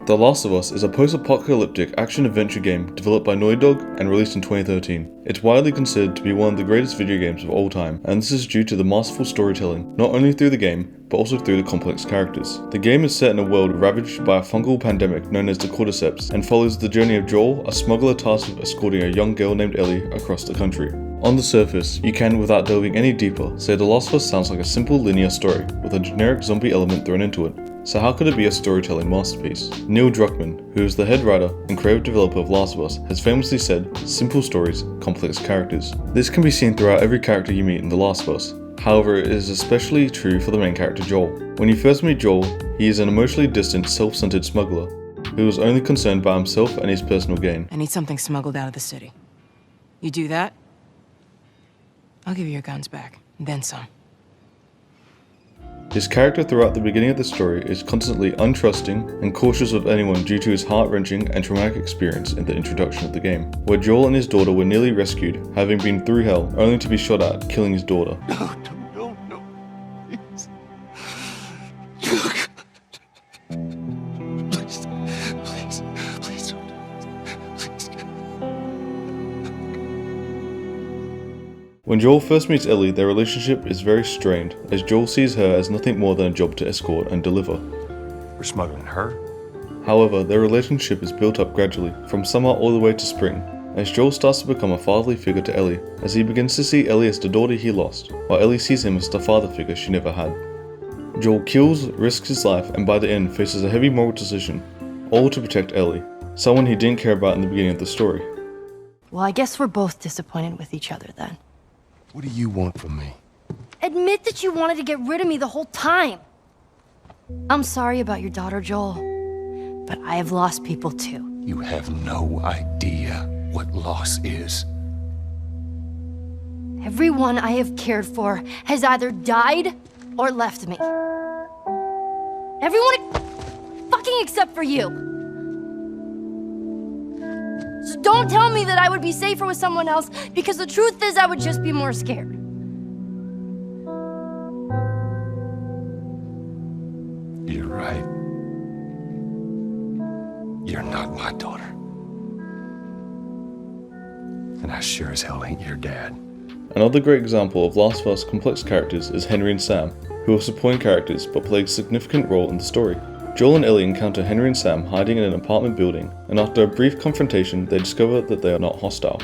The Last of Us is a post-apocalyptic action-adventure game developed by Naughty Dog and released in 2013. It's widely considered to be one of the greatest video games of all time, and this is due to the masterful storytelling, not only through the game, but also through the complex characters. The game is set in a world ravaged by a fungal pandemic known as the cordyceps, and follows the journey of Joel, a smuggler tasked with escorting a young girl named Ellie across the country. On the surface, you can, without delving any deeper, say The Last of Us sounds like a simple linear story, with a generic zombie element thrown into it. So how could it be a storytelling masterpiece? Neil Druckmann, who is the head writer and creative developer of Last of Us, has famously said, "Simple stories, complex characters." This can be seen throughout every character you meet in The Last of Us. However, it is especially true for the main character Joel. When you first meet Joel, he is an emotionally distant, self-centered smuggler, who is only concerned by himself and his personal gain. I need something smuggled out of the city. You do that, I'll give you your guns back, and then some. His character throughout the beginning of the story is constantly untrusting and cautious of anyone due to his heart-wrenching and traumatic experience in the introduction of the game, where Joel and his daughter were nearly rescued, having been through hell, only to be shot at, killing his daughter. No, please. Please don't. Please. When Joel first meets Ellie, their relationship is very strained, as Joel sees her as nothing more than a job to escort and deliver. We're smuggling her? However, their relationship is built up gradually, from summer all the way to spring, as Joel starts to become a fatherly figure to Ellie, as he begins to see Ellie as the daughter he lost, while Ellie sees him as the father figure she never had. Joel kills, risks his life, and by the end faces a heavy moral decision, all to protect Ellie, someone he didn't care about in the beginning of the story. Well, I guess we're both disappointed with each other then. What do you want from me? Admit that you wanted to get rid of me the whole time. I'm sorry about your daughter, Joel, but I have lost people too. You have no idea what loss is. Everyone I have cared for has either died or left me. Everyone fucking except for you. So don't tell me that I would be safer with someone else, because the truth is I would just be more scared. You're right. You're not my daughter. And I sure as hell ain't your dad. Another great example of Last of Us complex characters is Henry and Sam, who are supporting characters but play a significant role in the story. Joel and Ellie encounter Henry and Sam hiding in an apartment building, and after a brief confrontation, they discover that they are not hostile.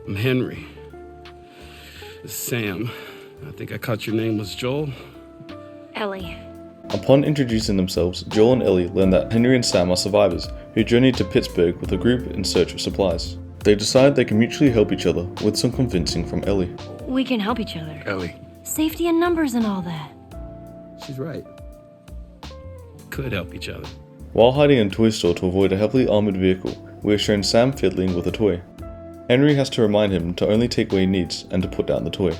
I'm Henry. This is Sam. I think I caught your name was Joel. Ellie. Upon introducing themselves, Joel and Ellie learn that Henry and Sam are survivors who journeyed to Pittsburgh with a group in search of supplies. They decide they can mutually help each other, with some convincing from Ellie. We can help each other. Ellie. Safety in numbers and all that. She's right. Could help each other. While hiding in a toy store to avoid a heavily armoured vehicle, we are shown Sam fiddling with a toy. Henry has to remind him to only take what he needs and to put down the toy.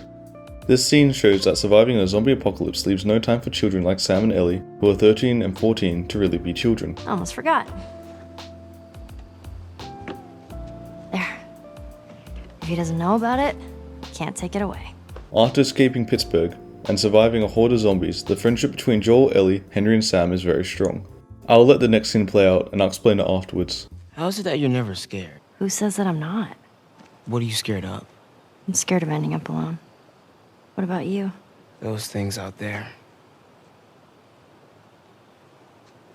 This scene shows that surviving a zombie apocalypse leaves no time for children like Sam and Ellie, who are 13 and 14, to really be children. Almost forgot. There. If he doesn't know about it, can't take it away. After escaping Pittsburgh and surviving a horde of zombies, the friendship between Joel, Ellie, Henry and Sam is very strong. I'll let the next scene play out and I'll explain it afterwards. How is it that you're never scared? Who says that I'm not? What are you scared of? I'm scared of ending up alone. What about you? Those things out there.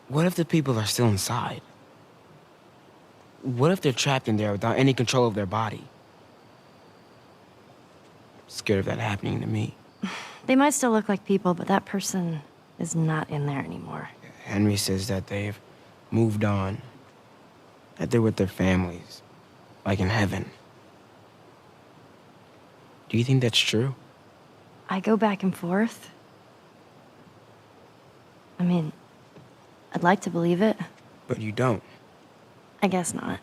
What if the people are still inside? What if they're trapped in there without any control of their body? Scared of that happening to me. They might still look like people, but that person is not in there anymore. Henry says that they've moved on. That they're with their families. Like in heaven. Do you think that's true? I go back and forth. I mean, I'd like to believe it. But you don't. I guess not.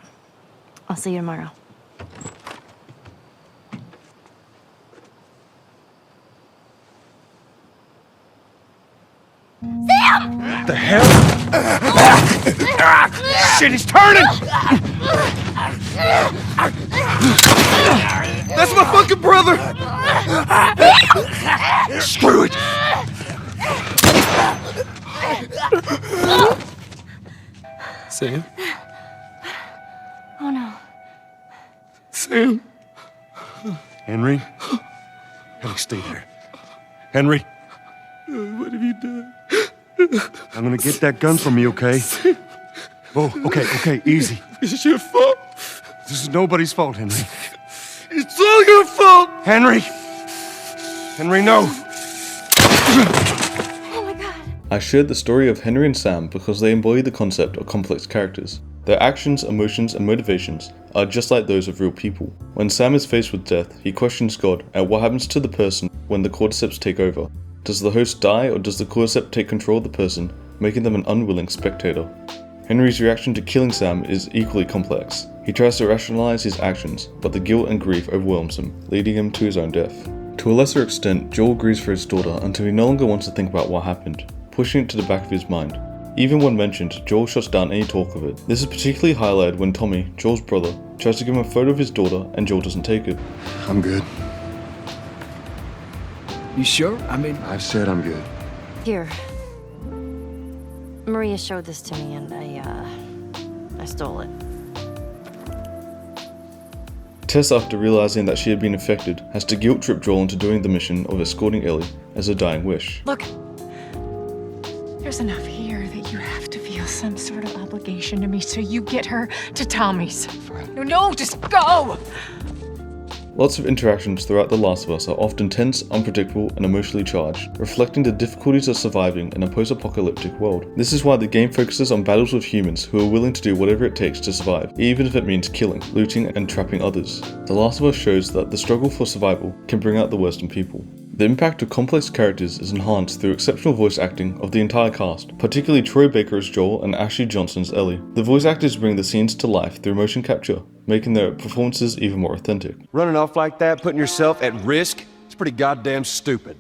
I'll see you tomorrow. The hell? Shit, he's turning! That's my fucking brother! Sam? Oh no. Sam? Henry? Henry, stay there. Henry? What have you done? I'm gonna get that gun from you, okay? Oh, okay, easy. It's your fault. This is nobody's fault, Henry. It's all your fault. Henry! Henry, no! Oh my god. I shared the story of Henry and Sam because they embody the concept of complex characters. Their actions, emotions, and motivations are just like those of real people. When Sam is faced with death, he questions God and what happens to the person when the cordyceps take over. Does the host die, or does the cordyceps take control of the person, making them an unwilling spectator? Henry's reaction to killing Sam is equally complex. He tries to rationalize his actions, but the guilt and grief overwhelms him, leading him to his own death. To a lesser extent, Joel grieves for his daughter until he no longer wants to think about what happened, pushing it to the back of his mind. Even when mentioned, Joel shuts down any talk of it. This is particularly highlighted when Tommy, Joel's brother, tries to give him a photo of his daughter and Joel doesn't take it. I'm good. You sure? I mean, I've said I'm good. Here. Maria showed this to me and I stole it. Tess, after realizing that she had been infected, has to guilt trip Joel into doing the mission of escorting Ellie as a dying wish. Look, there's enough here that you have to feel some sort of obligation to me, so you get her to Tommy's. No, just go! Lots of interactions throughout The Last of Us are often tense, unpredictable, and emotionally charged, reflecting the difficulties of surviving in a post-apocalyptic world. This is why the game focuses on battles with humans who are willing to do whatever it takes to survive, even if it means killing, looting, and trapping others. The Last of Us shows that the struggle for survival can bring out the worst in people. The impact of complex characters is enhanced through exceptional voice acting of the entire cast, particularly Troy Baker as Joel and Ashley Johnson as Ellie. The voice actors bring the scenes to life through motion capture, making their performances even more authentic. Running off like that, putting yourself at risk, it's pretty goddamn stupid.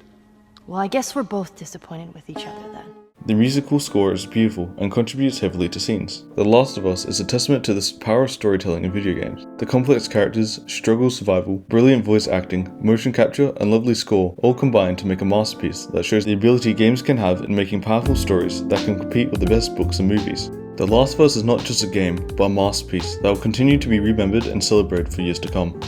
Well, I guess we're both disappointed with each other then. The musical score is beautiful and contributes heavily to scenes. The Last of Us is a testament to the power of storytelling in video games. The complex characters, struggle survival, brilliant voice acting, motion capture, and lovely score all combine to make a masterpiece that shows the ability games can have in making powerful stories that can compete with the best books and movies. The Last of Us is not just a game, but a masterpiece that will continue to be remembered and celebrated for years to come.